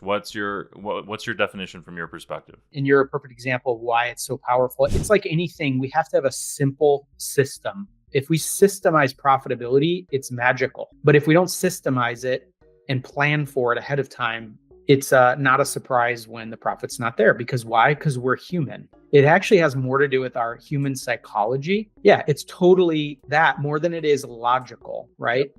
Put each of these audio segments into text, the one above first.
What's your definition from your perspective? And you're a perfect example of why it's so powerful. It's like anything, we have to have a simple system. If we systemize profitability, it's magical. But if we don't systemize it and plan for it ahead of time, it's not a surprise when the profit's not there. Because why? Because we're human. It actually has more to do with our human psychology. Yeah, it's totally that more than it is logical, right?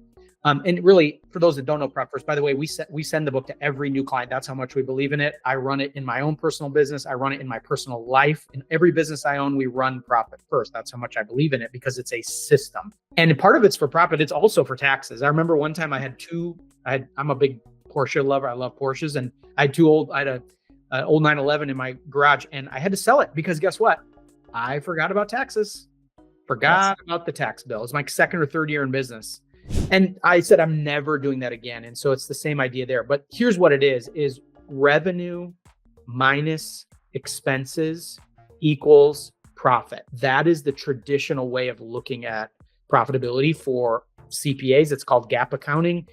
And really, for those that don't know Profit First, by the way, we send the book to every new client. That's how much we believe in it. I run it in my own personal business. I run it in my personal life. In every business I own, we run Profit First. That's how much I believe in it because it's a system. And part of it's for profit. It's also for taxes. I remember one time I'm a big Porsche lover. I love Porsches. And I had an old 911 in my garage and I had to sell it because guess what? I forgot about taxes. Forgot about the tax bill. It's my second or third year in business. And I said, I'm never doing that again. And so it's the same idea there. But here's what it is revenue minus expenses equals profit. That is the traditional way of looking at profitability for CPAs. It's called GAAP accounting.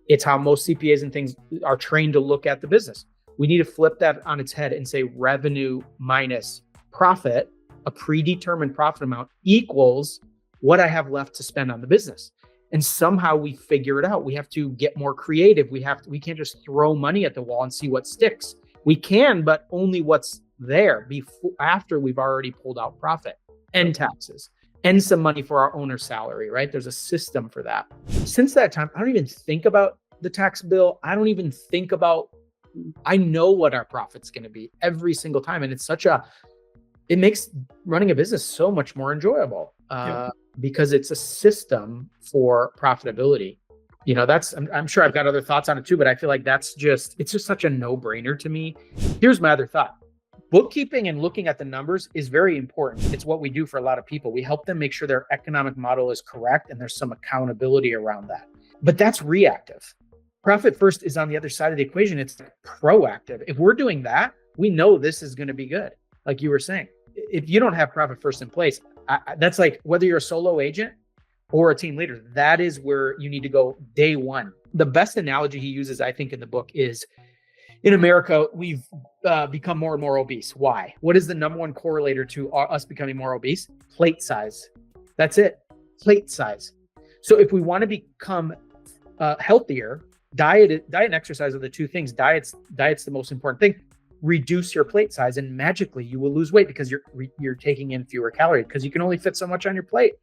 It's how most CPAs and things are trained to look at the business. We need to flip that on its head and say revenue minus profit, a predetermined profit amount equals what I have left to spend on the business. And somehow we figure it out. We have to get more creative. We can't just throw money at the wall and see what sticks. We can, but only what's there after we've already pulled out profit and taxes and some money for our owner's salary, right? There's a system for that. Since that time, I don't even think about the tax bill. I know what our profit's going to be every single time. And it makes running a business so much more enjoyable. Because it's a system for profitability. I'm sure I've got other thoughts on it too, but I feel like it's just such a no-brainer to me. Here's my other thought. Bookkeeping and looking at the numbers is very important. It's what we do for a lot of people. We help them make sure their economic model is correct and there's some accountability around that. But that's reactive. Profit First is on the other side of the equation. It's proactive. If we're doing that, we know this is going to be good. Like you were saying, if you don't have Profit First in place, that's like whether you're a solo agent or a team leader, that is where you need to go day one. The best analogy he uses, I think, in the book is in America, we've become more and more obese. Why? What is the number one correlator to us becoming more obese? Plate size. That's it. Plate size. So if we want to become healthier, diet and exercise are the two things. Diet's the most important thing. Reduce your plate size and magically you will lose weight because you're taking in fewer calories because you can only fit so much on your plate.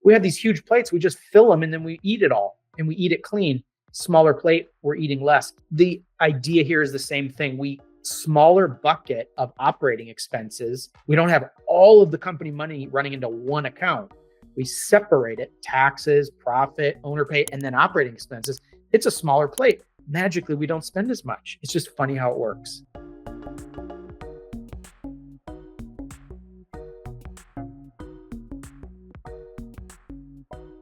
We have these huge plates, we just fill them and then we eat it all and we eat it clean. Smaller plate, we're eating less. The idea here is the same thing. Smaller bucket of operating expenses. We don't have all of the company money running into one account. We separate it, taxes, profit, owner pay, and then operating expenses. It's a smaller plate. Magically, we don't spend as much. It's just funny how it works.